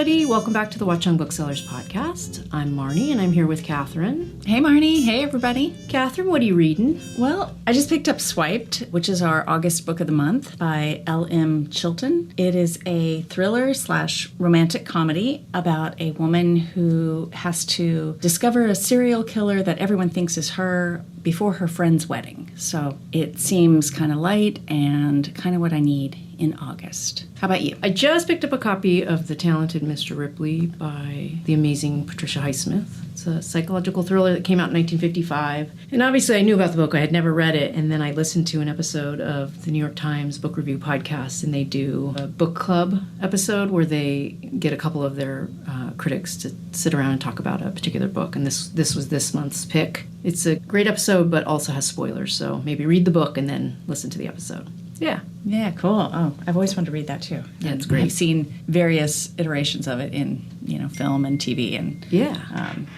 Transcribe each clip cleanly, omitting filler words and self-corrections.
everybody. Welcome back to the Watchung Booksellers podcast. I'm Marnie, and I'm here with Kathryn. Hey, Marnie. Hey, everybody. Kathryn, what are you reading? Well, I just picked up Swiped, which is our August book of the month by L.M. Chilton. It is a thriller/romantic comedy about a woman who has to discover a serial killer that everyone thinks is her before her friend's wedding. So it seems kind of light and kind of what I need in August. How about you? I just picked up a copy of The Talented Mr. Ripley by the amazing Patricia Highsmith. It's a psychological thriller that came out in 1955. And obviously I knew about the book. I had never read it. And then I listened to an episode of the New York Times book review podcast, and they do a book club episode where they get a couple of their critics to sit around and talk about a particular book. And this was this month's pick. It's a great episode, but also has spoilers. So maybe read the book and then listen to the episode. Yeah. Yeah, cool. Oh, I've always wanted to read that too. Yeah, it's great. I've seen various iterations of it in, film and TV, and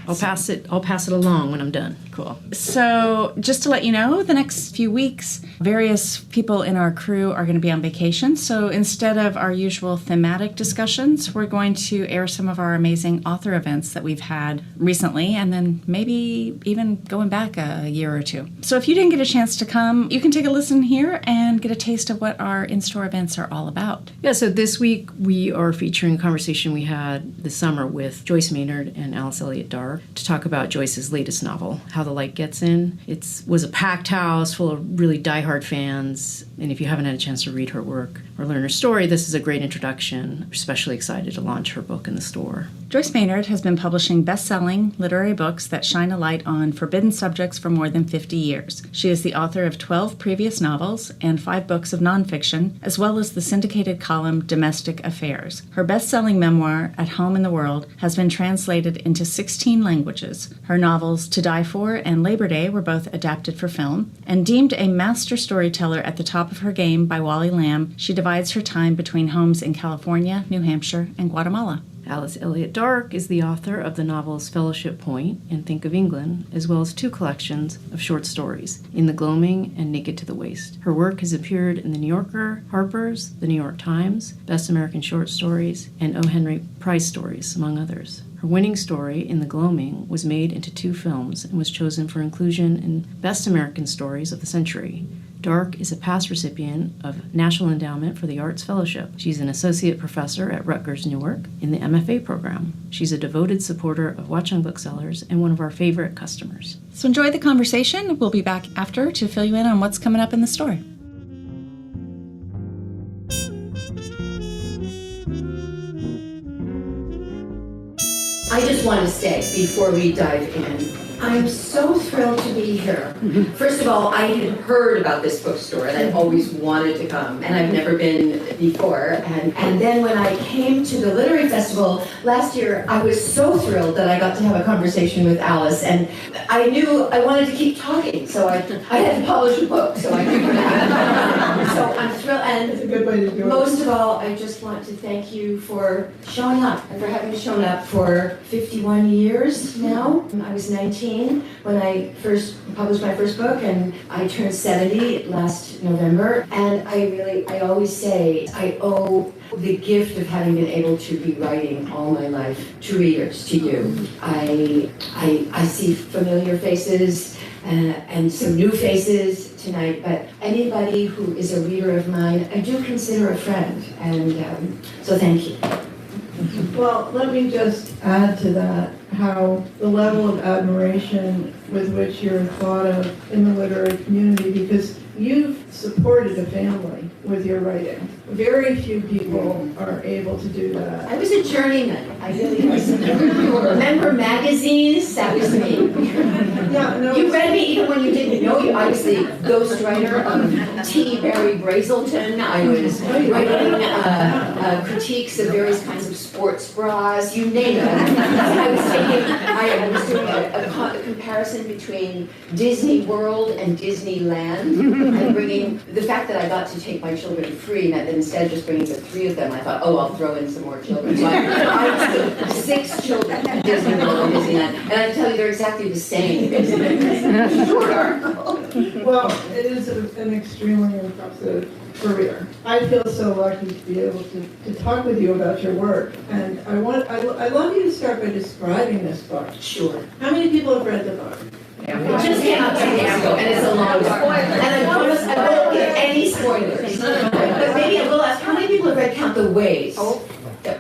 I'll pass it along when I'm done. Cool. So, just to let you know, the next few weeks, various people in our crew are going to be on vacation. So, instead of our usual thematic discussions, we're going to air some of our amazing author events that we've had recently, and then maybe even going back a year or two. So, if you didn't get a chance to come, you can take a listen here and get a taste of what our in-store events are all about. Yeah, so this week we are featuring a conversation we had this summer with Joyce Maynard and Alice Elliott Dark to talk about Joyce's latest novel, How the Light Gets In. It was a packed house full of really diehard fans, and if you haven't had a chance to read her work or learn her story, this is a great introduction. We're especially excited to launch her book in the store. Joyce Maynard has been publishing best-selling literary books that shine a light on forbidden subjects for more than 50 years. She is the author of 12 previous novels and 5 books of nonfiction, as well as the syndicated column Domestic Affairs. Her best-selling memoir, At Home in the World, has been translated into 16 languages. Her novels To Die For and Labor Day were both adapted for film. And deemed a master storyteller at the top of her game by Wally Lamb, she divides her time between homes in California, New Hampshire, and Guatemala. Alice Elliott Dark is the author of the novels Fellowship Point and Think of England, as well as 2 collections of short stories, In the Gloaming and Naked to the Waist. Her work has appeared in The New Yorker, Harper's, The New York Times, Best American Short Stories, and O. Henry Prize Stories, among others. Her winning story, In the Gloaming, was made into 2 films and was chosen for inclusion in Best American Stories of the Century. Dark is a past recipient of National Endowment for the Arts Fellowship. She's an associate professor at Rutgers Newark in the MFA program. She's a devoted supporter of Watchung Booksellers and one of our favorite customers. So enjoy the conversation. We'll be back after to fill you in on what's coming up in the store. I just want to say, before we dive in, I'm so thrilled to be here. First of all, I had heard about this bookstore and I've always wanted to come, and I've never been before. And then when I came to the Literary Festival last year, I was so thrilled that I got to have a conversation with Alice, and I knew I wanted to keep talking, so I had to publish a book, so I figured out. So I'm thrilled, and it's a good way to do it. Most of all, I just want to thank you for showing up and for having shown up for 51 years now. I was 19 when I first published my first book, and I turned 70 last November. And I always say I owe the gift of having been able to be writing all my life to readers, to you. I see familiar faces and some new faces tonight, but anybody who is a reader of mine, I do consider a friend, and so thank you. Well, let me just add to that how the level of admiration with which you're thought of in the literary community, because you've supported a family with your writing. Very few people are able to do that. I was a journeyman. I really was. Remember magazines? That was me. Yeah, no, you read me even when you didn't know you. I was the ghostwriter of T. Barry Brazelton. I was writing critiques of various kinds of sports bras. You name it. I was doing a comparison between Disney World and Disneyland. And bringing the fact that I got to take my children free meant that instead of just bringing the 3 of them, I thought, I'll throw in some more children. So I took 6 children at Disney World and Disneyland, and I tell you, they're exactly the same. Short article. Well, it is an extremely impressive career. I feel so lucky to be able to talk with you about your work. And I'd love you to start by describing this book. Sure. How many people have read the book? It just came out 2 days ago, and it's a long book. And I promise I won't give any spoilers. But maybe I will ask, how many people have read Count the Ways? Oh. Okay.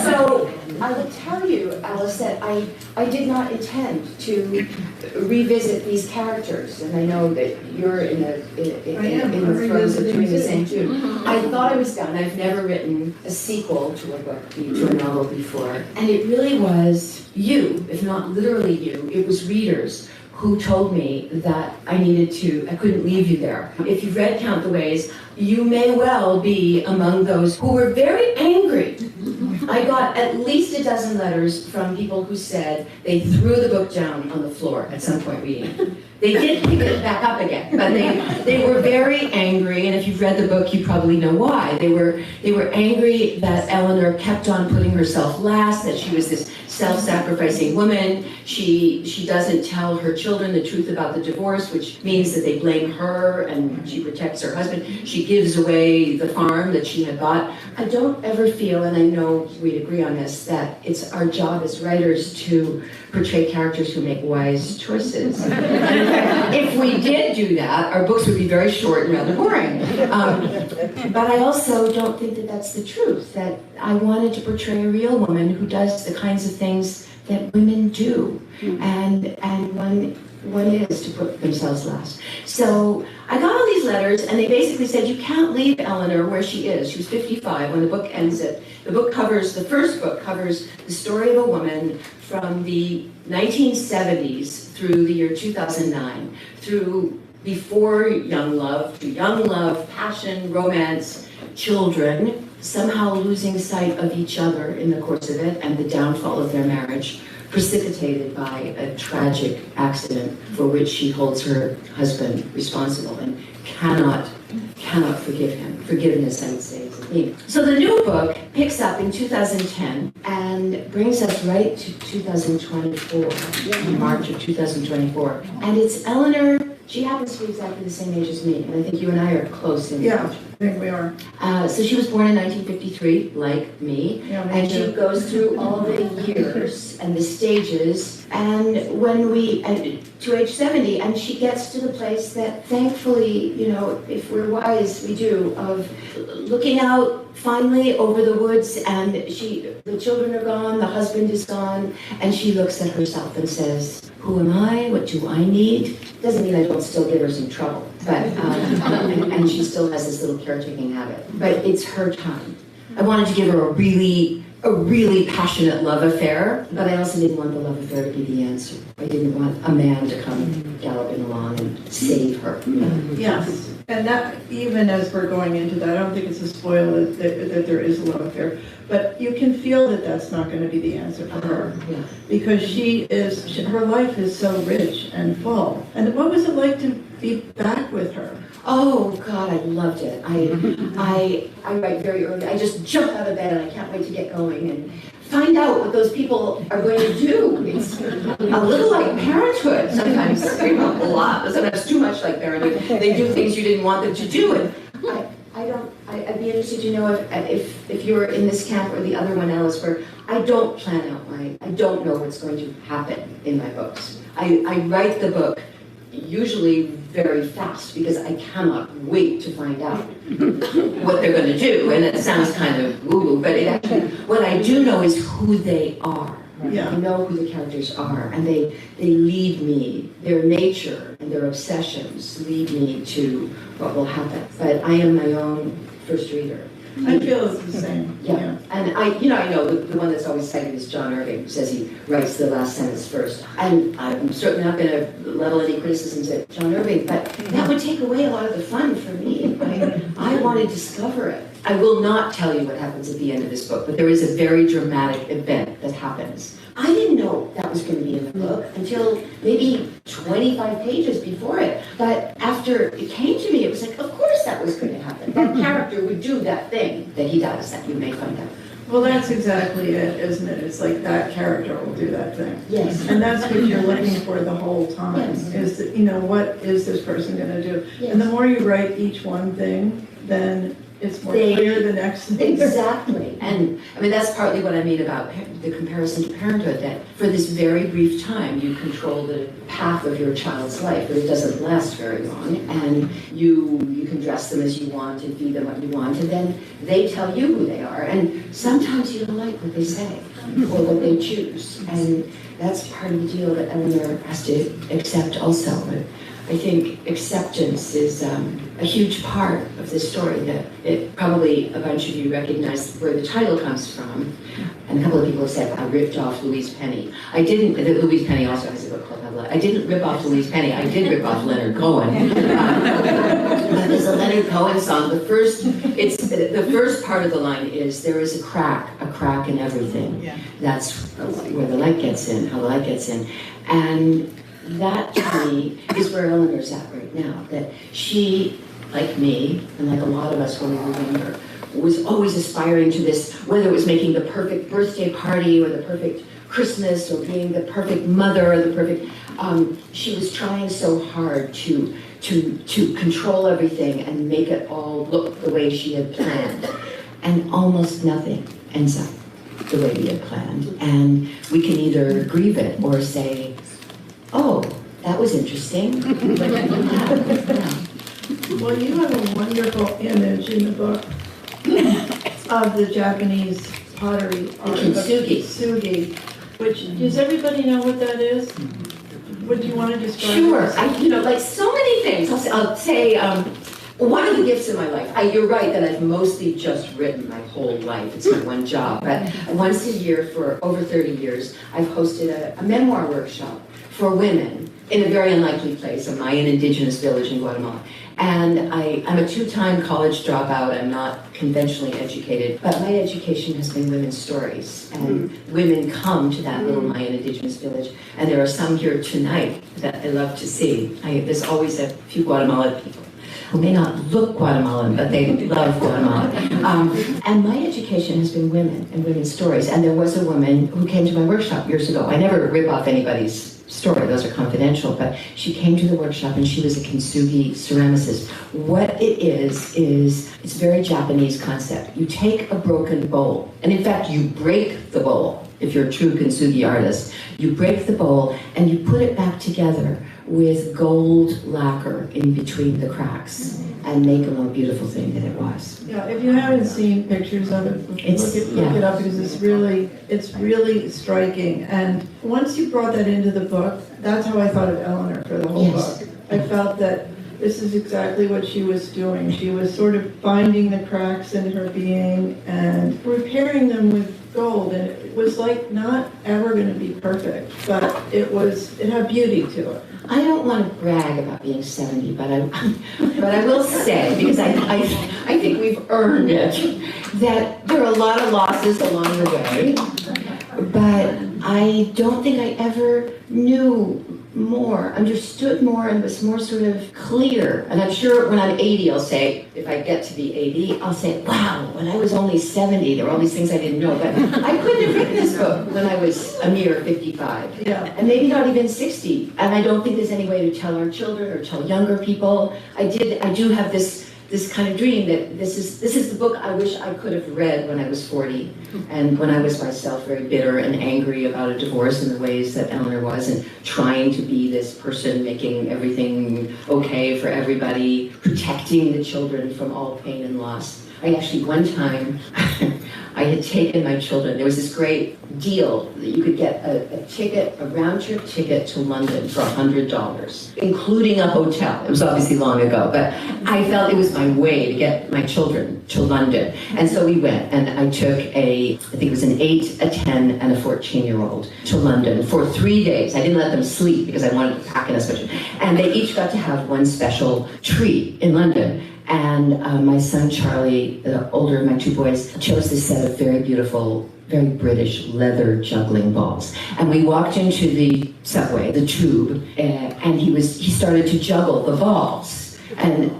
So I will tell you, Alice, that I did not intend to revisit these characters, and I know that you're in the throes of doing the same too. I thought I was done. I've never written a sequel to a book, to a novel before, and it really was you, if not literally you, it was readers who told me that I couldn't leave you there. If you've read Count the Ways, you may well be among those who were very angry. I got at least a dozen letters from people who said they threw the book down on the floor at some point reading it. They did pick it back up again, but they were very angry, and if you've read the book, you probably know why. They were angry that Eleanor kept on putting herself last, that she was this self-sacrificing woman. She doesn't tell her children the truth about the divorce, which means that they blame her, and she protects her husband. She gives away the farm that she had bought. I don't ever feel, and I know we'd agree on this, that it's our job as writers to portray characters who make wise choices. If we did do that, our books would be very short and rather boring. But I also don't think that that's the truth, that I wanted to portray a real woman who does the kinds of things that women do, and one is to put themselves last. So I got all these letters, and they basically said, you can't leave Eleanor where she is. She was 55 when the book ends it. The first book covers the story of a woman from the 1970s through the year 2009, through before young love, to young love, passion, romance, children, somehow losing sight of each other in the course of it, and the downfall of their marriage, precipitated by a tragic accident for which she holds her husband responsible and cannot forgive him. Forgiveness, I would say, is the theme. So the new book picks up in 2010 and brings us right to 2024, March of 2024. And it's Eleanor. She happens to be exactly the same age as me, and I think you and I are close in age. Yeah, I think we are. So she was born in 1953, like me, and she goes through all the years and the stages, and to age 70, and she gets to the place that thankfully, if we're wise, we do, of looking out finally over the woods, and the children are gone, the husband is gone, and she looks at herself and says, who am I? What do I need? Doesn't mean I don't still give her some trouble, but and she still has this little caretaking habit. But it's her time. I wanted to give her a really passionate love affair, but I also didn't want the love affair to be the answer. I didn't want a man to come galloping along and save her. Yes, and that, even as we're going into that, I don't think it's a spoiler that there is a love affair, but you can feel that that's not going to be the answer for her, because her life is so rich and full. And what was it like to be back with her? Oh God, I loved it. I write very early. I just jump out of bed and I can't wait to get going and find out what those people are going to do. It's a little like parenthood sometimes, a lot, sometimes too much like parenthood. They do things you didn't want them to do, and I'd be interested to know if you're in this camp or the other one, Alice, where I don't plan out I don't know what's going to happen in my books. I write the book usually very fast because I cannot wait to find out what they're going to do, and it sounds kind of woo-woo, but what I do know is who they are. Yeah. I know who the characters are, and they lead me. Their nature and their obsessions lead me to what will happen. But I am my own first reader. I feel it's the same. Yeah. And I know the one that's always cited is John Irving, who says he writes the last sentence first. And I'm certainly not going to level any criticisms at John Irving, but that would take away a lot of the fun for me. I want to discover it. I will not tell you what happens at the end of this book, but there is a very dramatic event that happens. I didn't know that was going to be in the book until maybe 25 pages before it. But after it came to me, it was like, of course that was going to happen. That character would do that thing that he does, that you may find out. Well, that's exactly it, isn't it? It's like that character will do that thing. Yes. And that's what you're looking for the whole time, is that, what is this person going to do? Yes. And the more you write each one thing, then it's more clear the next thing. Exactly. And I mean, that's partly what I mean about the comparison to parenthood, that for this very brief time, you control the path of your child's life, but it doesn't last very long. And you can dress them as you want and feed them what you want, and then they tell you who they are. And sometimes you don't like what they say or what they choose. And that's part of the deal that Eleanor has to accept also. But I think acceptance is a huge part of this story, that it probably a bunch of you recognize where the title comes from. And a couple of people have said, I ripped off Louise Penny. I didn't, Louise Penny also has a book called I didn't rip off Louise Penny, I did rip off Leonard Cohen. But there's a Leonard Cohen song. The first part of the line is, there is a crack in everything. Yeah. That's where the light gets in, how the light gets in. And that, to me, is where Eleanor's at right now. That she, like me, and like a lot of us when we were younger, was always aspiring to this, whether it was making the perfect birthday party or the perfect Christmas or being the perfect mother or the perfect... she was trying so hard to control everything and make it all look the way she had planned. And almost nothing ends up the way we had planned. And we can either grieve it or say, oh, that was interesting. Well, you have a wonderful image in the book of the Japanese pottery art. Kintsugi. Which, does everybody know what that is? Would you want to describe it? Sure. Like so many things. I'll say one of the gifts in my life, you're right that I've mostly just written my whole life. It's my one job. But once a year for over 30 years, I've hosted a memoir workshop for women in a very unlikely place, a Mayan indigenous village in Guatemala. And I'm a two-time college dropout. I'm not conventionally educated, but my education has been women's stories. And women come to that little Mayan indigenous village. And there are some here tonight that I love to see. There's always a few Guatemalan people who may not look Guatemalan, but they love Guatemala. And my education has been women and women's stories. And there was a woman who came to my workshop years ago. I never rip off anybody's story, those are confidential, but she came to the workshop and she was a kintsugi ceramicist. What it is it's a very Japanese concept. You take a broken bowl, and in fact you break the bowl. If you're a true kintsugi artist, you break the bowl and you put it back together with gold lacquer in between the cracks and make a more beautiful thing than it was. Yeah, if you haven't seen pictures of it, look it up, because it's really striking. And once you brought that into the book, that's how I thought of Eleanor for the whole book. I felt that this is exactly what she was doing. She was sort of finding the cracks in her being and repairing them with gold, and it was like not ever going to be perfect, but it had beauty to it. I don't want to brag about being 70, but I will say, because I think we've earned it, that there are a lot of losses along the way, but I don't think I ever knew more, understood more, and was more sort of clear. And I'm sure when I'm 80, I'll say, if I get to be 80, I'll say, wow, when I was only 70, there were all these things I didn't know. But I couldn't have written this book when I was a mere 55. Yeah. And maybe not even 60. And I don't think there's any way to tell our children or tell younger people. I do have this kind of dream that this is the book I wish I could have read when I was 40, and when I was myself very bitter and angry about a divorce in the ways that Eleanor was, and trying to be this person making everything okay for everybody, protecting the children from all pain and loss. I actually, one time, I had taken my children, there was this great deal that you could get a round-trip ticket to London for $100, including a hotel. It was obviously long ago, but I felt it was my way to get my children to London. And so we went, and I took I think it was an 8, a 10, and a 14-year-old to London for 3 days. I didn't let them sleep because I wanted to pack in as much. And they each got to have one special treat in London. And my son Charlie, the older of my two boys, chose this set of very beautiful, very British leather juggling balls. And we walked into the subway, the tube, and he started to juggle the balls. And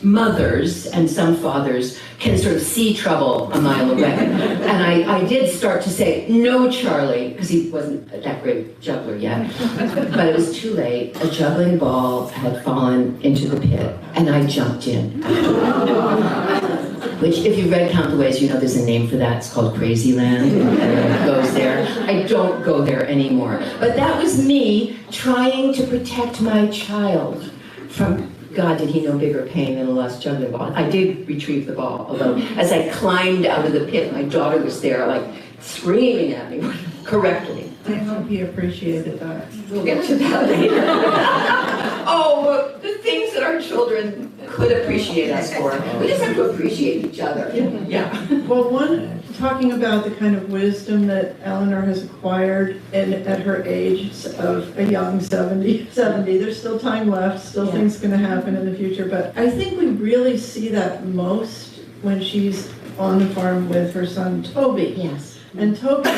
mothers and some fathers can sort of see trouble a mile away. And I did start to say, no, Charlie, because he wasn't that great juggler yet. But it was too late. A juggling ball had fallen into the pit, and I jumped in. Which, if you've read Count the Ways, you know there's a name for that. It's called Crazy Land. Everyone goes there. I don't go there anymore. But that was me trying to protect my child from, God, did he know bigger pain than a lost juggling ball. I did retrieve the ball, although as I climbed out of the pit, my daughter was there, like, screaming at me correctly. I hope he appreciated that. We'll get to that later. Oh, the things that our children could appreciate us for. We just have to appreciate each other. Yeah. Well, talking about the kind of wisdom that Eleanor has acquired at her age of a young 70, there's still time left, still things going to happen in the future, but I think we really see that most when she's on the farm with her son Toby. Yes. And Toby,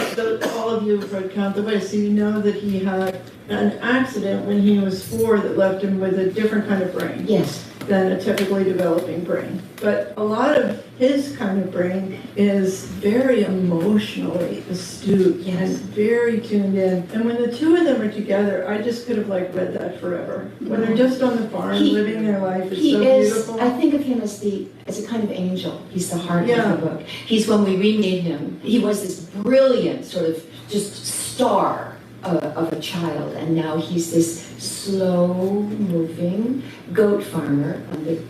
all of you have read Count the Ways, so you know that he had an accident when he was 4 that left him with a different kind of brain. Yes. Than a typically developing brain. But a lot of his kind of brain is very emotionally astute and very tuned in. And when the two of them are together, I just could have read that forever. When they're just on the farm living their life, it's so beautiful. I think of him as a kind of angel. He's the heart of the book. He's, when we remeet him, he was this brilliant sort of just star of a child, and now he's this slow-moving goat farmer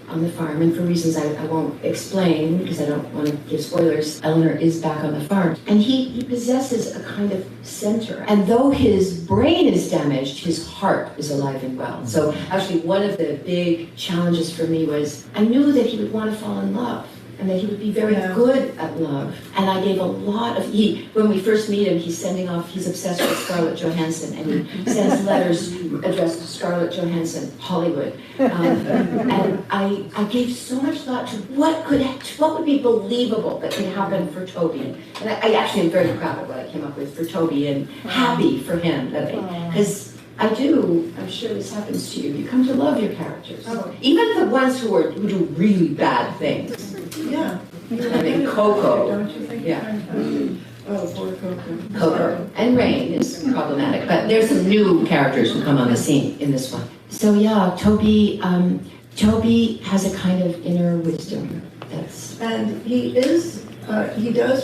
on the farm, and for reasons I won't explain because I don't want to give spoilers, Eleanor is back on the farm, and he possesses a kind of center, and though his brain is damaged, his heart is alive and well. So actually one of the big challenges for me was I knew that he would want to fall in love, and that he would be very good at love. And I gave a lot of, when we first meet him, he's obsessed with Scarlett Johansson, and he sends letters addressed to Scarlett Johansson, Hollywood. And I gave so much thought to what would be believable that could happen for Toby. And I actually am very proud of what I came up with for Toby, and happy for him, because I'm sure this happens to you. You come to love your characters. Oh. Even the ones who do really bad things. Yeah. I mean, Coco. Don't you think? Yeah. Oh, poor Coco. Coco. And Rain is problematic, but there's some new characters who come on the scene in this one. So yeah, Toby has a kind of inner wisdom. And he does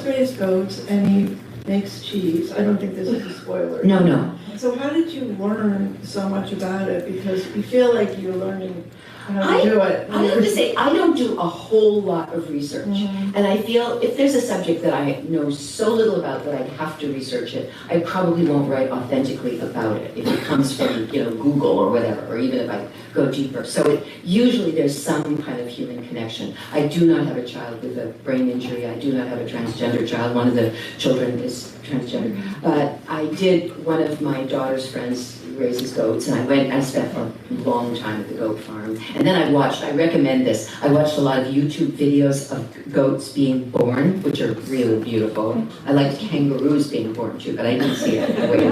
raise goats, and he makes cheese. I don't think this is a spoiler. No. So how did you learn so much about it? Because you feel like you're learning how to do it. I have to say, I don't do a whole lot of research. Mm-hmm. And I feel if there's a subject that I know so little about that I have to research it, I probably won't write authentically about it if it comes from Google or whatever, or even if I go deeper. So usually there's some kind of human connection. I do not have a child with a brain injury. I do not have a transgender child. One of the children is transgender. But I did, one of my daughter's friends raises goats, and I spent a long time at the goat farm. And then I recommend this, I watched a lot of YouTube videos of goats being born, which are really beautiful. I liked kangaroos being born too, but I didn't see it. Wait, put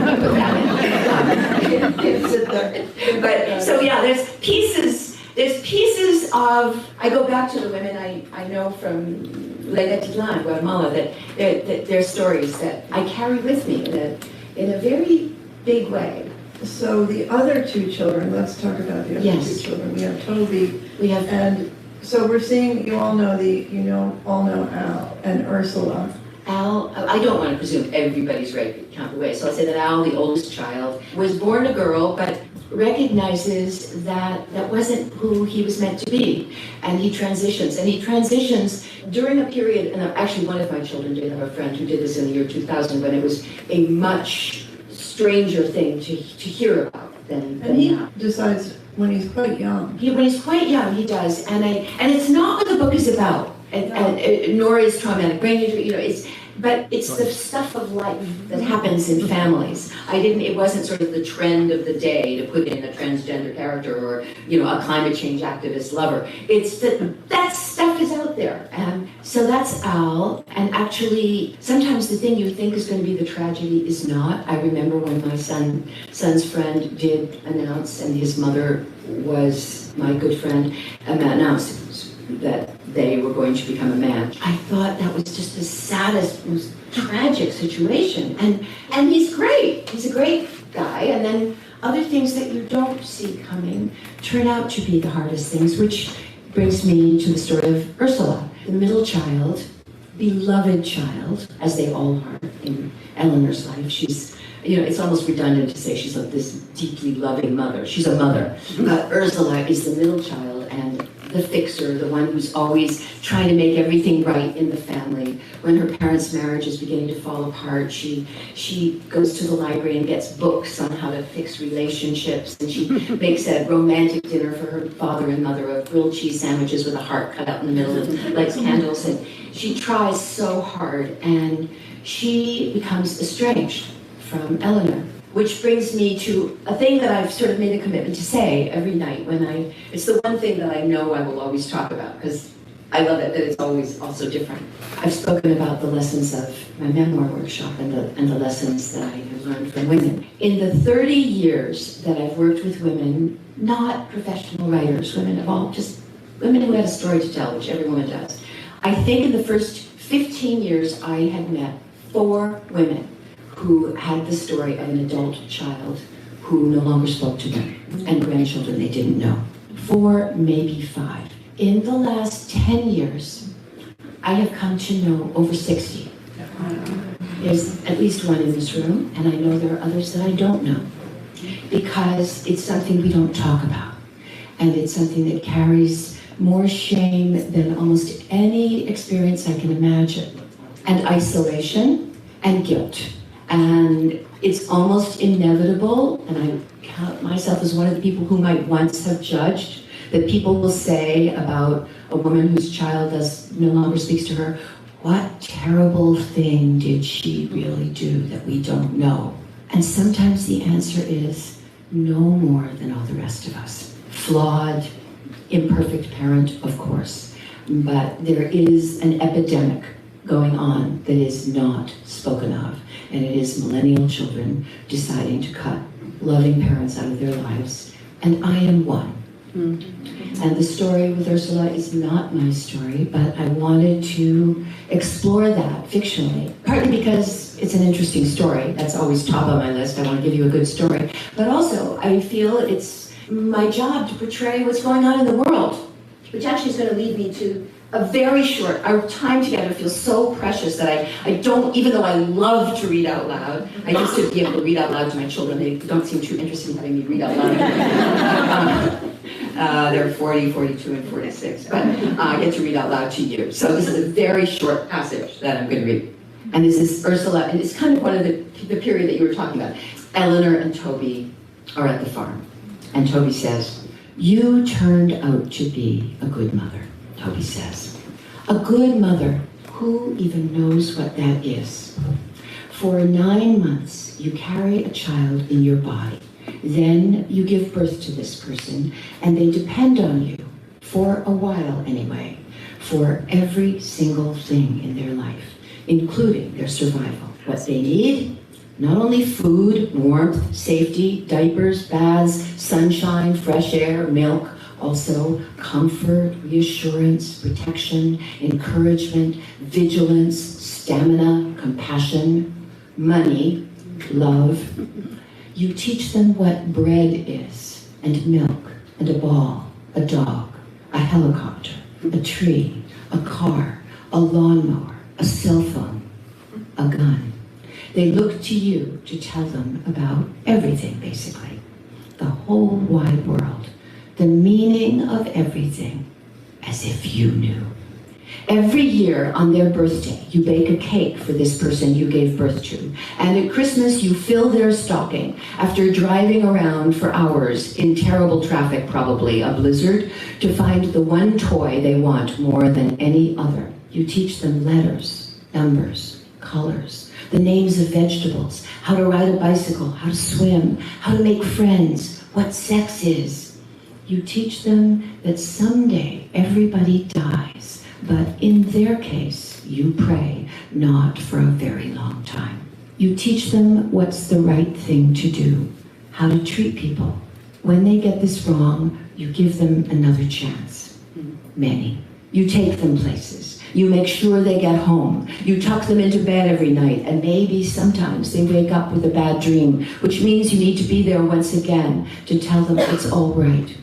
that in. But, so yeah, there's pieces of, I go back to the women I know from Titlan, Guatemala, that their stories that I carry with me in a very big way. So the other two children, let's talk about the other two children. We have Toby. And so we're seeing, you all know Al and Ursula. Al, I don't want to presume everybody's read Count the Ways, so I say that Al, the oldest child, was born a girl, but recognizes that wasn't who he was meant to be, and he transitions during a period, and actually one of my children did have a friend who did this in the year 2000, when it was a much stranger thing to hear about than he now. Decides when he's quite young. When he's quite young, he does, and it's not what the book is about, and nor is traumatic brain injury, but it's the stuff of life that happens in families. It wasn't sort of the trend of the day to put in a transgender character or, a climate change activist lover. It's that stuff is out out there. So that's Al, and actually, sometimes the thing you think is going to be the tragedy is not. I remember when my son's friend did announce, and his mother was my good friend, announced that they were going to become a man. I thought that was just the saddest, most tragic situation. And he's great. He's a great guy. And then other things that you don't see coming turn out to be the hardest things, which brings me to the story of Ursula, the middle child, beloved child, as they all are in Eleanor's life. She's, it's almost redundant to say she's like this deeply loving mother. She's a mother. Ursula is the middle child and the fixer, the one who's always trying to make everything right in the family. When her parents' marriage is beginning to fall apart, she goes to the library and gets books on how to fix relationships, and she makes a romantic dinner for her father and mother of grilled cheese sandwiches with a heart cut out in the middle and lights candles, and she tries so hard, and she becomes estranged from Eleanor. Which brings me to a thing that I've sort of made a commitment to say every night it's the one thing that I know I will always talk about, because I love it that it's always also different. I've spoken about the lessons of my memoir workshop and the lessons that I have learned from women. In the 30 years that I've worked with women, not professional writers, women of all, just women who had a story to tell, which every woman does, I think in the first 15 years I had met 4 women who had the story of an adult child who no longer spoke to them, and grandchildren they didn't know. 4, maybe 5. In the last 10 years, I have come to know over 60. There's at least one in this room, and I know there are others that I don't know, because it's something we don't talk about, and it's something that carries more shame than almost any experience I can imagine, and isolation and guilt. And it's almost inevitable, and I count myself as one of the people who might once have judged, that people will say about a woman whose child no longer speaks to her, what terrible thing did she really do that we don't know? And sometimes the answer is no more than all the rest of us. Flawed, imperfect parent, of course, but there is an epidemic going on that is not spoken of. And it is millennial children deciding to cut loving parents out of their lives. And I am one. And the story with Ursula is not my story, but I wanted to explore that fictionally, partly because it's an interesting story. That's always top on my list. I want to give you a good story. But also, I feel it's my job to portray what's going on in the world, which actually is going to lead me to a very short, our time together feels so precious that I don't, even though I love to read out loud, I used to be able to read out loud to my children. They don't seem too interested in having me read out loud. They're 40, 42, and 46, but I get to read out loud to you. So this is a very short passage that I'm going to read. And this is Ursula, and it's kind of one of the period that you were talking about. Eleanor and Toby are at the farm, and Toby says, "You turned out to be a good mother." Toby says, "A good mother, who even knows what that is? For 9 months, you carry a child in your body. Then you give birth to this person, and they depend on you, for a while anyway, for every single thing in their life, including their survival. What they need, not only food, warmth, safety, diapers, baths, sunshine, fresh air, milk, also comfort, reassurance, protection, encouragement, vigilance, stamina, compassion, money, love. You teach them what bread is, and milk, and a ball, a dog, a helicopter, a tree, a car, a lawnmower, a cell phone, a gun. They look to you to tell them about everything, basically. The whole wide world. The meaning of everything, as if you knew. Every year on their birthday, you bake a cake for this person you gave birth to. And at Christmas, you fill their stocking after driving around for hours in terrible traffic, probably a blizzard, to find the one toy they want more than any other. You teach them letters, numbers, colors, the names of vegetables, how to ride a bicycle, how to swim, how to make friends, what sex is. You teach them that someday everybody dies, but in their case, you pray not for a very long time. You teach them what's the right thing to do, how to treat people. When they get this wrong, you give them another chance. Many. You take them places. You make sure they get home. You tuck them into bed every night, and maybe sometimes they wake up with a bad dream, which means you need to be there once again to tell them it's all right.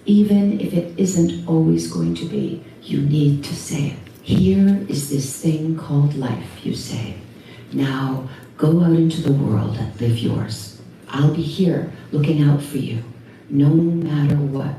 Even if it isn't always going to be, you need to say it. Here is this thing called life, you say. Now, go out into the world and live yours. I'll be here looking out for you. No matter what,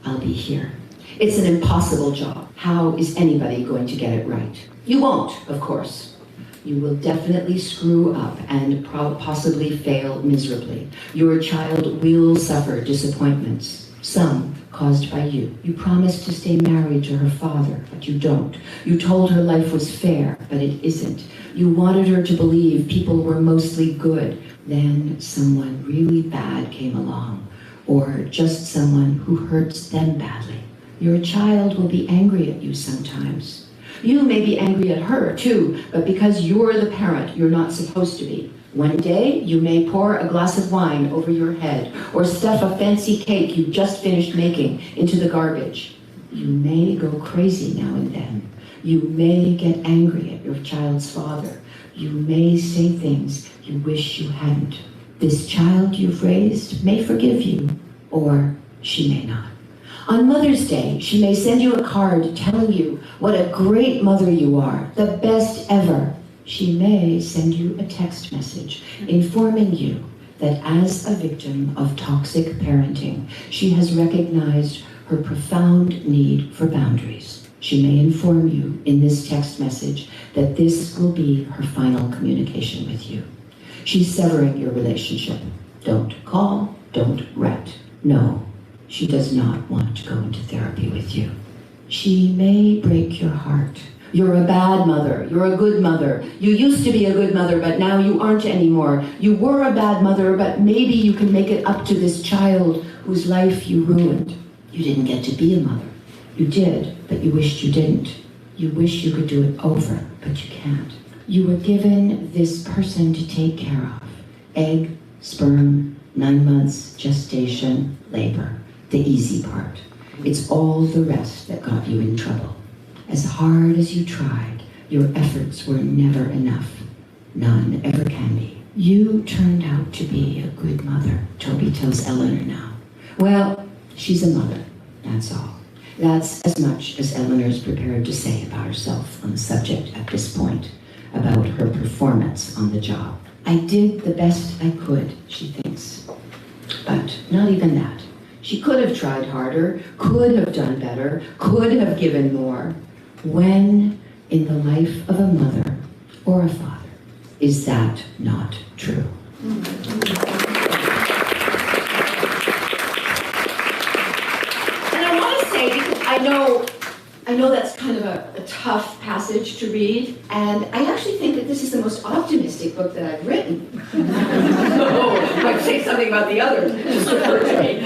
I'll be here. It's an impossible job. How is anybody going to get it right? You won't, of course. You will definitely screw up and possibly fail miserably. Your child will suffer disappointments, some caused by you. You promised to stay married to her father, but you don't. You told her life was fair, but it isn't. You wanted her to believe people were mostly good. Then someone really bad came along, or just someone who hurts them badly. Your child will be angry at you sometimes. You may be angry at her too, but because you're the parent, you're not supposed to be. One day, you may pour a glass of wine over your head, or stuff a fancy cake you just finished making into the garbage. You may go crazy now and then. You may get angry at your child's father. You may say things you wish you hadn't. This child you've raised may forgive you, or she may not. On Mother's Day, she may send you a card telling you what a great mother you are, the best ever. She may send you a text message informing you that as a victim of toxic parenting, she has recognized her profound need for boundaries. She may inform you in this text message that this will be her final communication with you. She's severing your relationship. Don't call, don't write. No, she does not want to go into therapy with you. She may break your heart. You're a bad mother. You're a good mother. You used to be a good mother, but now you aren't anymore. You were a bad mother, but maybe you can make it up to this child whose life you ruined. You didn't get to be a mother. You did, but you wished you didn't. You wish you could do it over, but you can't. You were given this person to take care of. Egg, sperm, 9 months, gestation, labor. The easy part. It's all the rest that got you in trouble. As hard as you tried, your efforts were never enough. None ever can be. You turned out to be a good mother, Toby tells Eleanor now. Well, she's a mother, that's all. That's as much as Eleanor's prepared to say about herself on the subject at this point, about her performance on the job. I did the best I could, she thinks. But not even that. She could have tried harder, could have done better, could have given more. When in the life of a mother or a father is that not true? And I want to say, because I know that's kind of a tough passage to read, and I actually think that this is the most optimistic book that I've written. I might say something about the others, just occurred to me.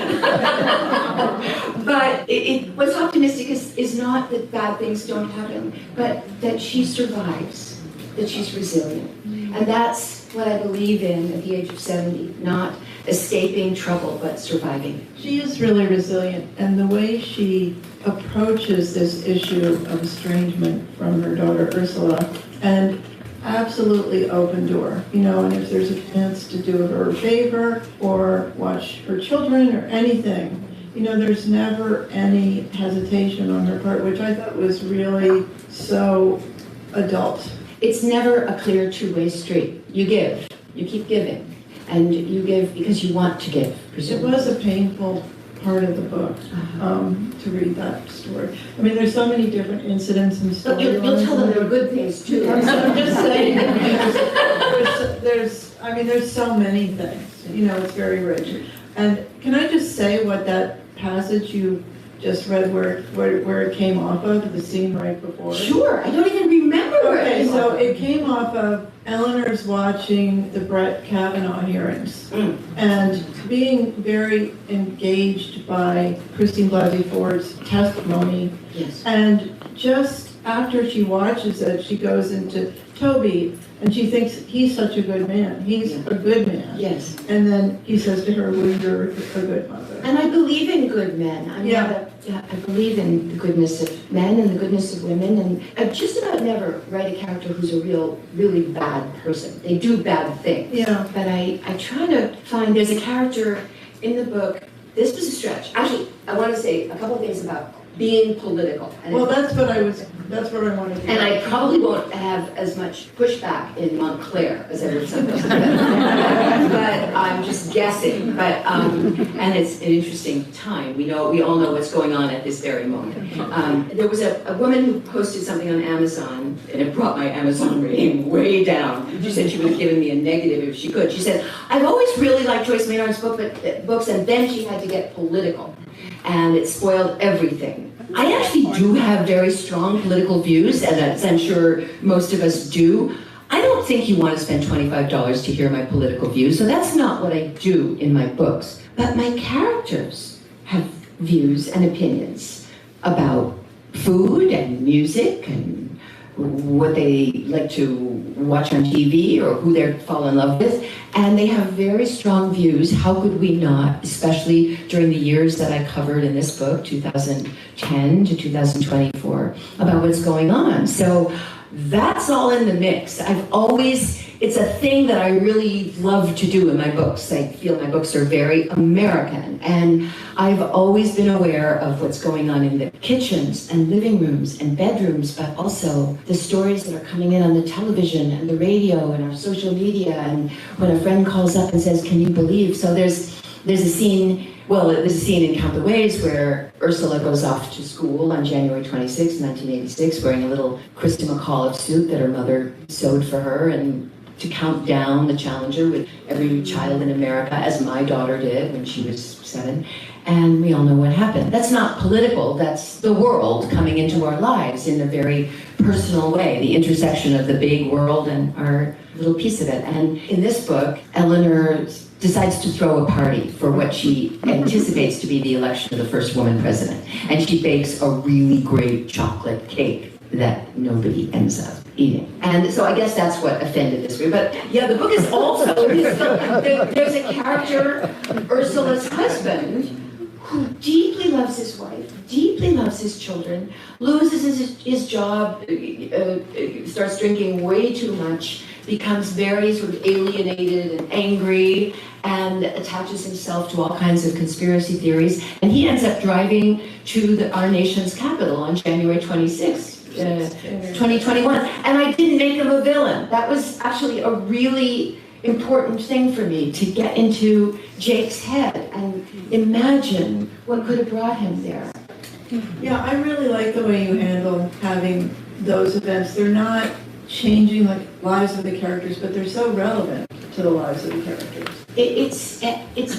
But what's optimistic is not that bad things don't happen, but that she survives, that she's resilient. And that's what I believe in at the age of 70, not escaping trouble, but surviving. She is really resilient, and the way she approaches this issue of estrangement from her daughter Ursula, and absolutely open door, and if there's a chance to do her a favor or watch her children or anything, there's never any hesitation on her part, which I thought was really so adult. It's never a clear two-way street. You give, you keep giving, and you give because you want to give, presumably. It was a painful part of the book to read that story. I mean, there's so many different incidents and stories. You'll tell them there are good things too. I'm just saying. There's so many things. It's very rich. And can I just say what that passage you just read, where it came off of, the scene right before? Sure. I don't even remember Okay, so it came off of Eleanor's watching the Brett Kavanaugh hearings and being very engaged by Christine Blasey Ford's testimony. Yes. And just after she watches it, she goes into Toby and she thinks he's such a good man. He's a good man. Yes. And then he says to her, well, you're a good mother. And I believe in good men. I believe in the goodness of men and the goodness of women, and I just about never write a character who's a really bad person. They do bad things. Yeah. But I try to find, there's a character in the book, this was a stretch. Actually, I want to say a couple of things about being political. And Well, that's what I wanted to do. and I probably won't have as much pushback in Montclair as I would sometimes. But I'm just guessing. But and it's an interesting time. We all know what's going on at this very moment. There was a woman who posted something on Amazon, and it brought my Amazon rating way down. She said she would have given me a negative if she could. She said, "I've always really liked Joyce Maynard's books, and then she had to get political, and it spoiled everything." I actually do have very strong political views, and as I'm sure most of us do. I don't think you want to spend $25 to hear my political views, so that's not what I do in my books. But my characters have views and opinions about food and music and what they like to watch on TV or who they fall in love with. And they have very strong views. How could we not, especially during the years that I covered in this book, 2010 to 2024, about what's going on. So that's all in the mix. It's a thing that I really love to do in my books. I feel my books are very American, and I've always been aware of what's going on in the kitchens and living rooms and bedrooms, but also the stories that are coming in on the television and the radio and our social media, and when a friend calls up and says, "Can you believe?" So there's a scene in Count the Ways where Ursula goes off to school on January 26, 1986, wearing a little Krista McAuliffe suit that her mother sewed for her, and to count down the Challenger with every child in America, as my daughter did when she was 7. And we all know what happened. That's not political, that's the world coming into our lives in a very personal way, the intersection of the big world and our little piece of it. And in this book, Eleanor decides to throw a party for what she anticipates to be the election of the first woman president. And she bakes a really great chocolate cake that nobody ends up eating. And so I guess that's what offended this way. But yeah, the book is also, there's a character, Ursula's husband, who deeply loves his wife, deeply loves his children, loses his job, starts drinking way too much, becomes very sort of alienated and angry, and attaches himself to all kinds of conspiracy theories. And he ends up driving to our nation's capital on January 26th. 2021, and I didn't make him a villain. That was actually a really important thing for me, to get into Jake's head and imagine what could have brought him there. Yeah, I really like the way you handle having those events. They're not changing the lives of the characters, but they're so relevant to the lives of the characters.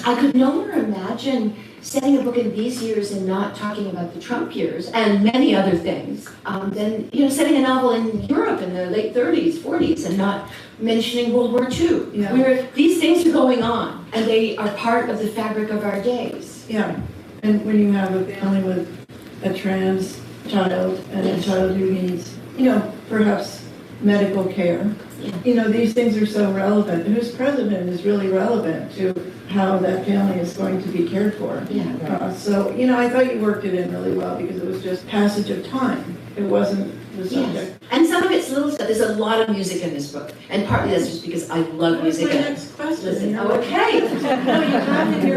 I could no more imagine setting a book in these years and not talking about the Trump years and many other things than setting a novel in Europe in the late 30s, 40s, and not mentioning World War II. Yeah. Where these things are going on, and they are part of the fabric of our days. Yeah, and when you have a family with a trans child and a child who needs, perhaps medical care, these things are so relevant. Who's president is really relevant to how that family is going to be cared for. Yeah. So I thought you worked it in really well, because it was just passage of time. It wasn't the subject. Yes. And some of it's little stuff. There's a lot of music in this book, and partly that's just because I love music. That's my next question. Listen, okay. No,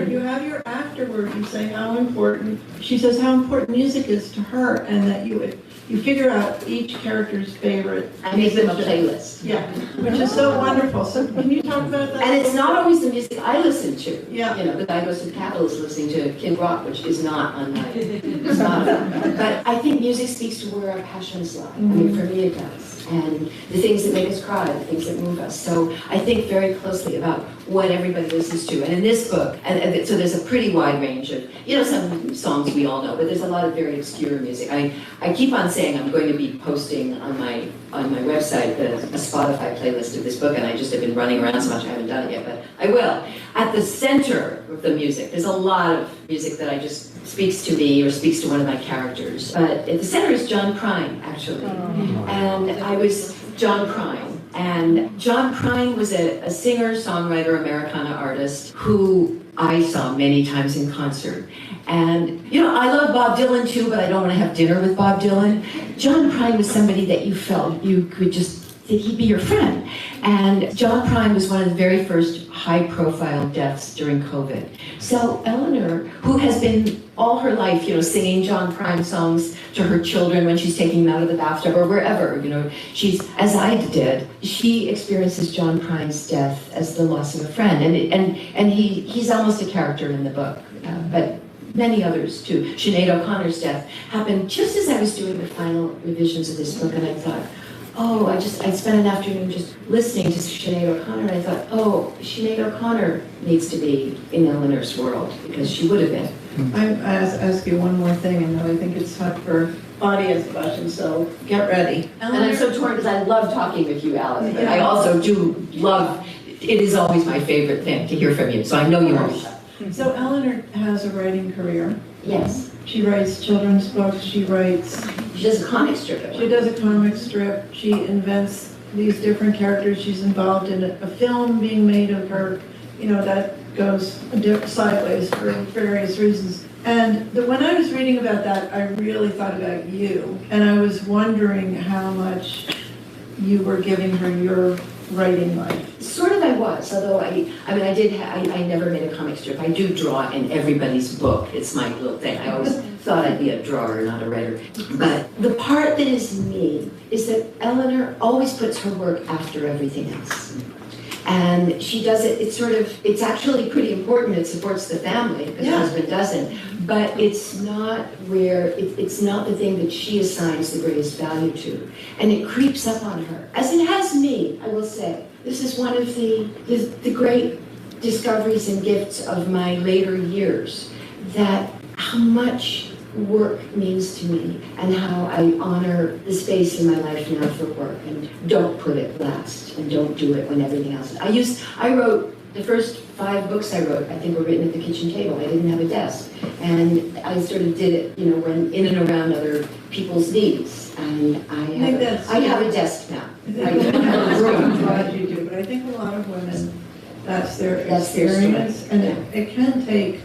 you have your afterward. You say how important. She says how important music is to her, and that you figure out each character's favorite. I make them a playlist. Yeah, which is so wonderful. So can you talk about that? And it's not always the music I listen to. Yeah. The guy goes to the Capitol is listening to Kid Rock, which is not on my. It's not. But I think music speaks to where our passions lie. I mean, for me it does. And the things that make us cry, the things that move us. So I think very closely about what everybody listens to. And in this book, so there's a pretty wide range of, some songs we all know, but there's a lot of very obscure music. I keep on saying I'm going to be posting on my website a Spotify playlist of this book, and I just have been running around so much I haven't done it yet, but I will. At the center of the music, there's a lot of music that I just speaks to me or speaks to one of my characters. But at the center is John Prine, actually. And I was John Prine. And John Prine was a singer, songwriter, Americana artist who I saw many times in concert. And, I love Bob Dylan too, but I don't want to have dinner with Bob Dylan. John Prine was somebody that you felt you could just think he'd be your friend. And John Prine was one of the very first high-profile deaths during COVID. So Eleanor, who has been all her life, singing John Prine songs to her children when she's taking them out of the bathtub or wherever, she's, as I did, she experiences John Prine's death as the loss of a friend. And he's almost a character in the book, but many others too. Sinead O'Connor's death happened just as I was doing the final revisions of this book, and I thought, I spent an afternoon just listening to Sinead O'Connor, and I thought, Sinead O'Connor needs to be in Eleanor's world, because she would have been. I ask you one more thing, and then I think it's time for audience questions, so get ready. And I'm so torn, because I love talking with you, Alice, but I also do love, it is always my favorite thing to hear from you, so I know you won't. So Eleanor has a writing career. Yes. She writes children's books, she does a comic strip. She does a comic strip, she invents these different characters, she's involved in a film being made of her, that goes sideways for various reasons. And when I was reading about that, I really thought about you, and I was wondering how much you were giving her your writing life. Sort of I was, although I never made a comic strip. I do draw in everybody's book. It's my little thing. I always thought I'd be a drawer, not a writer. But the part that is me is that Eleanor always puts her work after everything else. And she does it, it's actually pretty important. It supports the family, because her husband doesn't. But it's not it's not the thing that she assigns the greatest value to. And it creeps up on her, as it has me, I will say. This is one of the great discoveries and gifts of my later years, that how much work means to me and how I honor the space in my life now for work and don't put it last and don't do it when everything else is. I wrote the first 5 books I wrote, I think, were written at the kitchen table. I didn't have a desk. And I sort of did it, when in and around other people's needs. And I have a desk now. I'm glad you do, but I think a lot of women, that's their experience. And it can take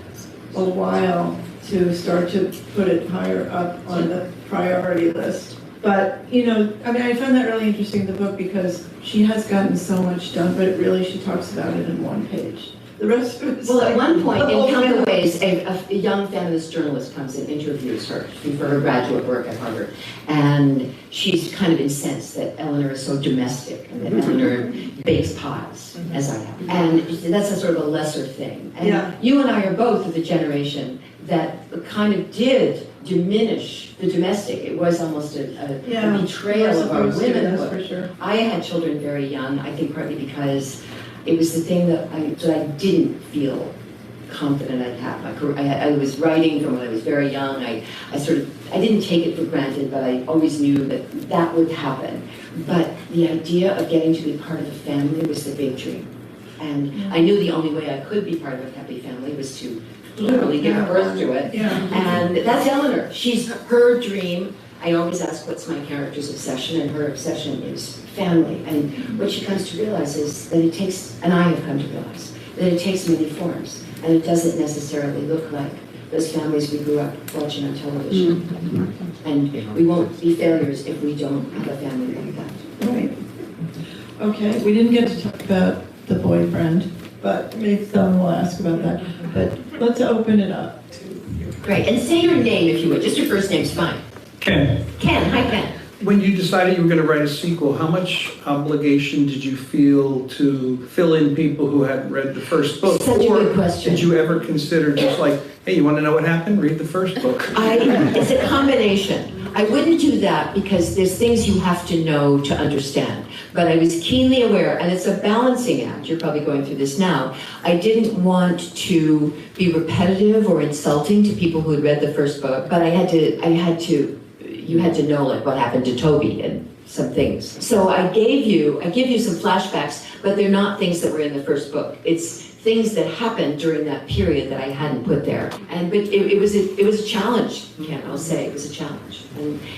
a while to start to put it higher up on the priority list. But, I find that really interesting in the book, because she has gotten so much done, but she talks about it in one page. The rest of it is at one point, in Counterways, a young feminist journalist comes and interviews her for her graduate work at Harvard. And she's kind of incensed that Eleanor is so domestic and that Eleanor bakes pies, as I have. And that's a sort of a lesser thing. And you and I are both of the generation that kind of did diminish the domestic. It was almost a betrayal of our womenhood. That's for sure. I had children very young, I think partly because it was the thing that I didn't feel confident I'd have. I was writing from when I was very young. I didn't take it for granted, but I always knew that would happen. But the idea of getting to be part of a family was the big dream. And I knew the only way I could be part of a happy family was to literally give birth to it. And that's Eleanor. She's her dream. I always ask, what's my character's obsession? And her obsession is family. And what she comes to realize is that it takes, and I have come to realize, that it takes many forms. And it doesn't necessarily look like those families we grew up watching on television. And we won't be failures if we don't have a family like that. Right. Okay, we didn't get to talk about the boyfriend, but maybe someone will ask about that. But let's open it up. Great, and say your name if you would. Just your first name's fine. Ken. Ken, hi Ken. When you decided you were going to write a sequel, how much obligation did you feel to fill in people who hadn't read the first book? Such a good question. Did you ever consider just like, hey, you want to know what happened? Read the first book. It's a combination. I wouldn't do that because there's things you have to know to understand. But I was keenly aware, and it's a balancing act. You're probably going through this now. I didn't want to be repetitive or insulting to people who had read the first book, but you had to know like what happened to Toby and some things. So I give you some flashbacks, but they're not things that were in the first book. It's things that happened during that period that I hadn't put there. But it was a challenge, Ken, I'll say. It was a challenge.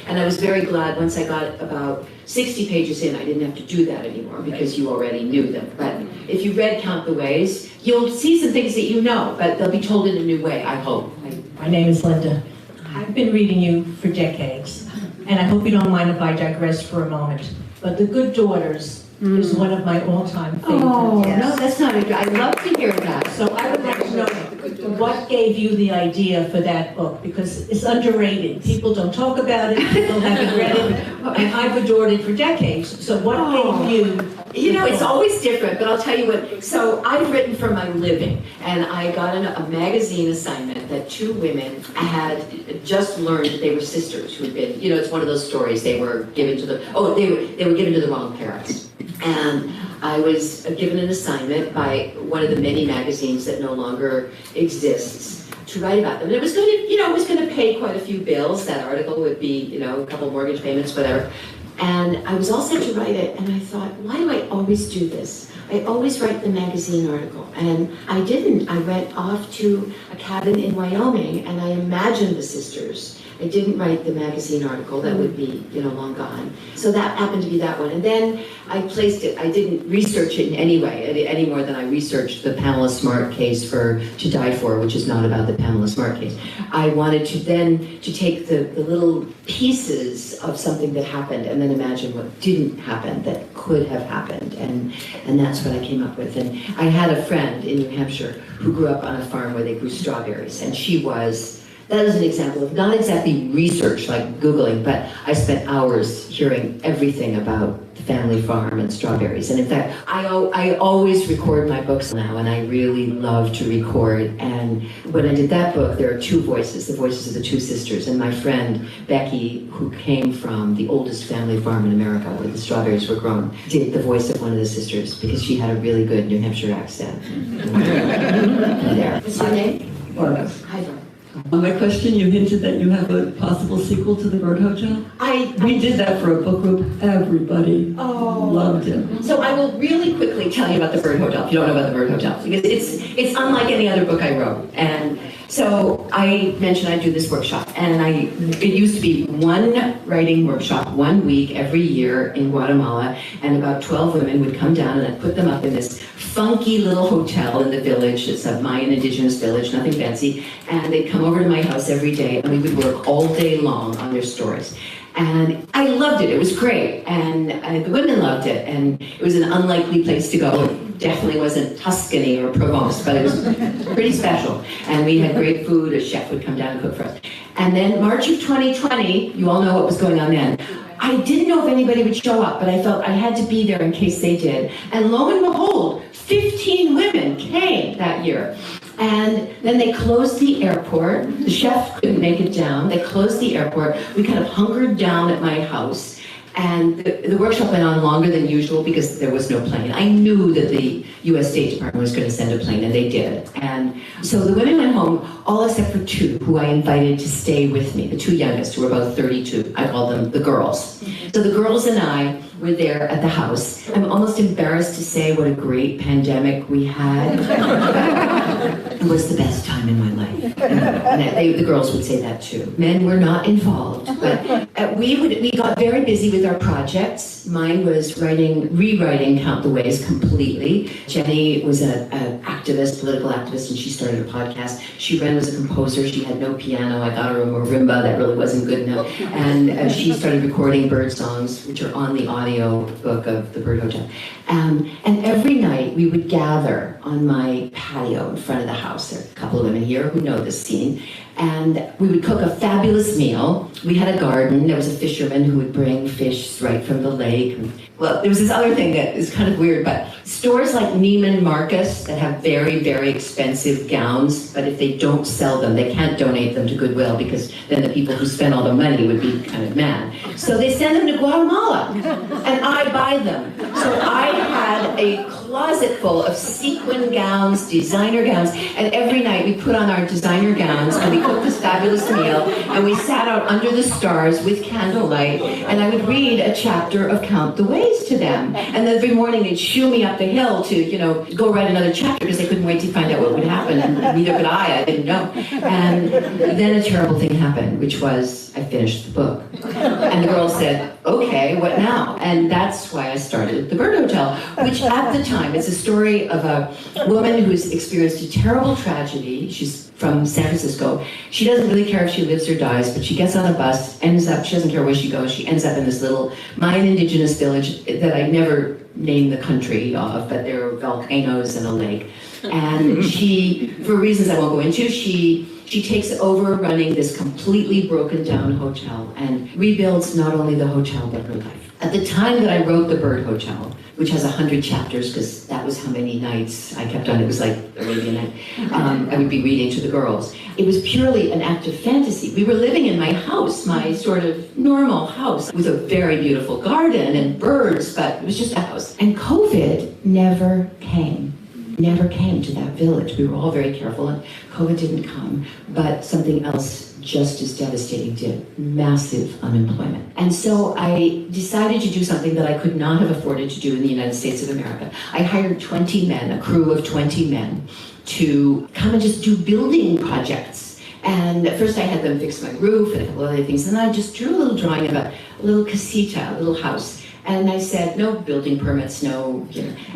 And I was very glad once I got about 60 pages in, I didn't have to do that anymore because you already knew them. But if you read Count the Ways, you'll see some things that you know, but they'll be told in a new way, I hope. My name is Linda. I've been reading you for decades, and I hope you don't mind if I digress for a moment. But The Good Daughters is one of my all-time favorites. Oh, no, that's not a good, I love to hear that. So I would like to know what gave you the idea for that book, because it's underrated. People don't talk about it, people haven't read it, and I've adored it for decades. So what gave you? You know, it's always different, but I'll tell you what. So I've written for my living, and I got a magazine assignment that two women had just learned that they were sisters who had been, you know, it's one of those stories, they were given to they were given to the wrong parents. And I was given an assignment by one of the many magazines that no longer exists to write about them. And it was going to, it was going to pay quite a few bills. That article would be, a couple mortgage payments, whatever. And I was all set to write it, and I thought, why do I always do this? I always write the magazine article, and I didn't. I went off to a cabin in Wyoming, and I imagined the sisters. I didn't write the magazine article, that would be, long gone. So that happened to be that one. And then I placed it, I didn't research it in any way, any more than I researched the Pamela Smart case for To Die For, which is not about the Pamela Smart case. I wanted to take the little pieces of something that happened and then imagine what didn't happen that could have happened. And that's what I came up with. And I had a friend in New Hampshire who grew up on a farm where they grew strawberries, and that is an example of not exactly research like Googling, but I spent hours hearing everything about the family farm and strawberries. And in fact, I always record my books now, and I really love to record. And when I did that book, there are two voices, the voices of the two sisters. And my friend, Becky, who came from the oldest family farm in America where the strawberries were grown, did the voice of one of the sisters because she had a really good New Hampshire accent. There. What's your name? Barbara. Hi, Barbara. On my question, you hinted that you have a possible sequel to The Bird Hotel. We did that for a book group. Everybody loved it. So I will really quickly tell you about The Bird Hotel, if you don't know about The Bird Hotel, because it's unlike any other book I wrote. And so I mentioned I do this workshop, and it used to be one writing workshop 1 week every year in Guatemala, and about 12 women would come down, and I'd put them up in this funky little hotel in the village. It's a Mayan indigenous village, nothing fancy, and they'd come over to my house every day, and we would work all day long on their stories. And I loved it. It was great. And the women loved it. And it was an unlikely place to go. It definitely wasn't Tuscany or Provence, but it was pretty special. And we had great food. A chef would come down and cook for us. And then March of 2020, you all know what was going on then. I didn't know if anybody would show up, but I felt I had to be there in case they did. And lo and behold, 15 women came that year. And then they closed the airport. The chef couldn't make it down. They closed the airport. We kind of hunkered down at my house. And the workshop went on longer than usual because there was no plane. I knew that the U.S. State Department was going to send a plane, and they did. And so the women went home, all except for two who I invited to stay with me, the two youngest, who were about 32. I called them the girls. So the girls and I were there at the house. I'm almost embarrassed to say what a great pandemic we had. It was the best time in my life. And the girls would say that too. Men were not involved, but we got very busy with our projects. Mine was rewriting Count the Ways completely. Jenny was an activist, political activist, and she started a podcast. She was a composer. She had no piano. I got her a marimba that really wasn't good enough. And she started recording bird songs, which are on the audio book of The Bird Hotel. And every night we would gather on my patio in front of the house. There are a couple of women here who know this scene. And we would cook a fabulous meal. We had a garden. There was a fisherman who would bring fish right from the lake. Well, there was this other thing that is kind of weird, but stores like Neiman Marcus that have very, very expensive gowns, but if they don't sell them, they can't donate them to Goodwill because then the people who spend all the money would be kind of mad. So they send them to Guatemala, and I buy them. So I had a closet full of sequin gowns, designer gowns, and every night we put on our designer gowns and we cooked this fabulous meal, and we sat out under the stars with candlelight, and I would read a chapter of Count the Ways to them. And then every morning they'd shoo me up the hill to, go write another chapter because they couldn't wait to find out what would happen, and neither could I didn't know. And then a terrible thing happened, which was I finished the book. And the girl said, okay, what now? And that's why I started the Bird Hotel, which at the time, it's a story of a woman who's experienced a terrible tragedy. She's from San Francisco. She doesn't really care if she lives or dies, but she gets on a bus, she doesn't care where she goes, she ends up in this little Mayan indigenous village that I never named the country of, but there are volcanoes and a lake. And she, for reasons I won't go into, she takes over running this completely broken down hotel and rebuilds not only the hotel, but her life. At the time that I wrote The Bird Hotel, which has 100 chapters, because that was how many nights I kept on, it was like Arabian Night, I would be reading to the girls. It was purely an act of fantasy. We were living in my house, my sort of normal house, with a very beautiful garden and birds, but it was just a house. And COVID never came to that village. We were all very careful, and COVID didn't come, but something else just as devastating did. Massive unemployment. And so I decided to do something that I could not have afforded to do in the United States of America. I hired 20 men, a crew of 20 men, to come and just do building projects. And at first I had them fix my roof and a couple other things, and I just drew a little drawing of a little casita, a little house. And I said, no building permits, no,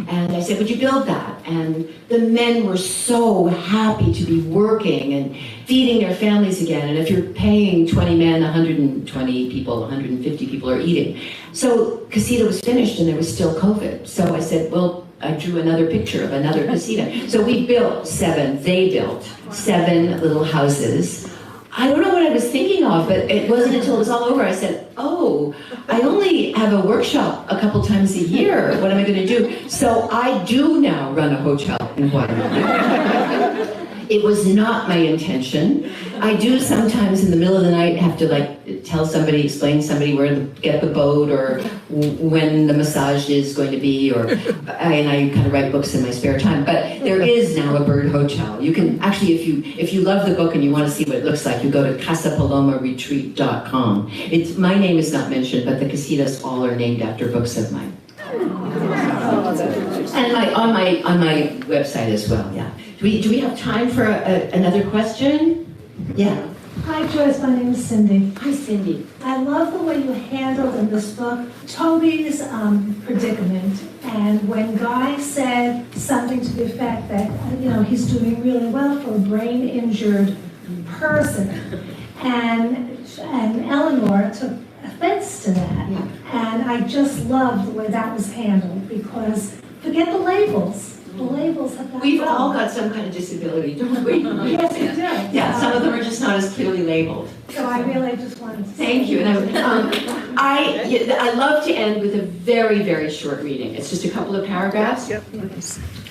And I said, would you build that? And the men were so happy to be working and feeding their families again. And if you're paying 20 men, 120 people, 150 people are eating. So casita was finished and there was still COVID. So I said, well, I drew another picture of another casita. So they built 7 little houses. I don't know what I was thinking of, but it wasn't until it was all over I said, oh, I only have a workshop a couple times a year. What am I going to do? So I do now run a hotel in Guatemala. It was not my intention. I do sometimes in the middle of the night have to tell somebody, explain to somebody where to get the boat or when the massage is going to be, and I kind of write books in my spare time. But there is now a bird hotel. You can actually, if you love the book and you want to see what it looks like, you go to casapalomaretreat.com. My name is not mentioned, but the casitas all are named after books of mine. And on my website as well. Yeah. Do we have time for another question? Yeah. Hi Joyce, my name is Cindy. Hi Cindy. I love the way you handled in this book Toby's predicament, and when Guy said something to the effect that he's doing really well for a brain injured person, and Eleanor took offense to that. Yeah. And I just loved the way that was handled, because forget the labels. The labels have got We've all got some kind of disability, don't we? Yes, we do. Yeah, some of them are just not as clearly labeled. So I really just wanted to Thank you. And I love to end with a very, very short reading. It's just a couple of paragraphs. Yep.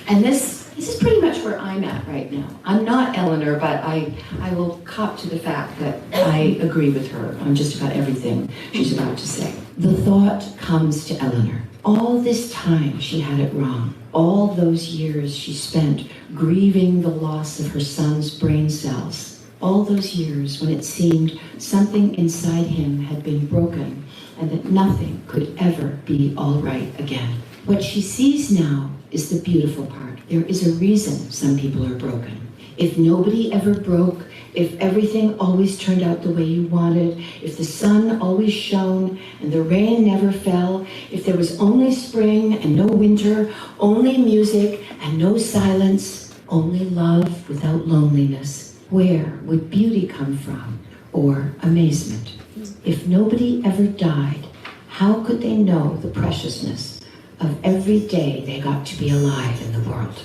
And this is pretty much where I'm at right now. I'm not Eleanor, but I will cop to the fact that I agree with her on just about everything she's about to say. The thought comes to Eleanor. All this time she had it wrong. All those years she spent grieving the loss of her son's brain cells. All those years when it seemed something inside him had been broken and that nothing could ever be all right again. What she sees now is the beautiful part. There is a reason some people are broken. If nobody ever broke, if everything always turned out the way you wanted, if the sun always shone and the rain never fell, if there was only spring and no winter, only music and no silence, only love without loneliness, where would beauty come from, or amazement? If nobody ever died, how could they know the preciousness of every day they got to be alive in the world?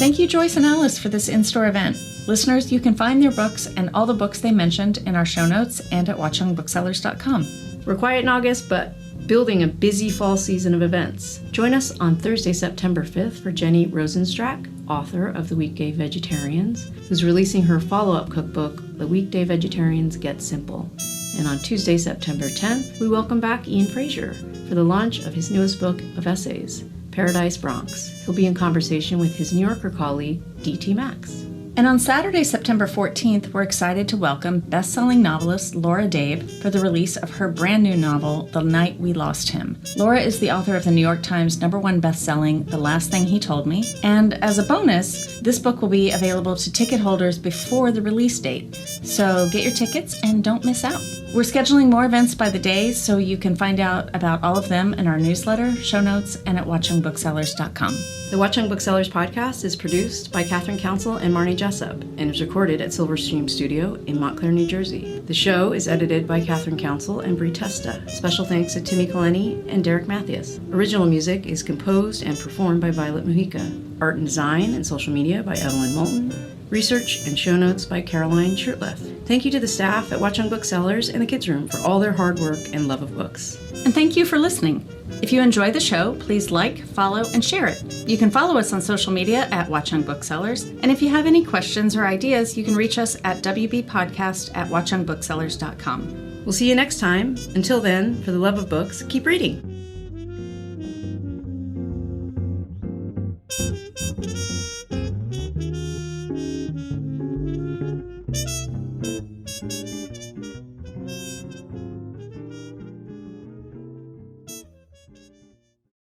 thank you, Joyce and Alice, for this in-store event. Listeners, you can find their books and all the books they mentioned in our show notes and at watchungbooksellers.com. We're quiet in August, but building a busy fall season of events. Join us on Thursday, September 5th for Jenny Rosenstrack, author of The Weekday Vegetarians, who's releasing her follow-up cookbook, The Weekday Vegetarians Get Simple. And on Tuesday, September 10th, we welcome back Ian Fraser for the launch of his newest book of essays, Paradise Bronx. He'll be in conversation with his New Yorker colleague, D.T. Max. And on Saturday, September 14th, we're excited to welcome best-selling novelist Laura Dabe for the release of her brand new novel, The Night We Lost Him. Laura is the author of the New York Times #1 best-selling The Last Thing He Told Me. And as a bonus, this book will be available to ticket holders before the release date. So get your tickets and don't miss out. We're scheduling more events by the day, so you can find out about all of them in our newsletter, show notes, and at watchungbooksellers.com. The Watchung Booksellers podcast is produced by Kathryn Counsell and Marnie Jessup and is recorded at Silverstream Studio in Montclair, New Jersey. The show is edited by Kathryn Counsell and Brie Testa. Special thanks to Timmy Kaleni and Derek Mathias. Original music is composed and performed by Violet Mujica. Art and design and social media by Evelyn Moulton. Research and show notes by Caroline Shurtleff. Thank you to the staff at Watchung Booksellers and the Kids Room for all their hard work and love of books. And thank you for listening. If you enjoy the show, please like, follow, and share it. You can follow us on social media at Watchung Booksellers. And if you have any questions or ideas, you can reach us at wbpodcast@watchungbooksellers.com. We'll see you next time. Until then, for the love of books, keep reading.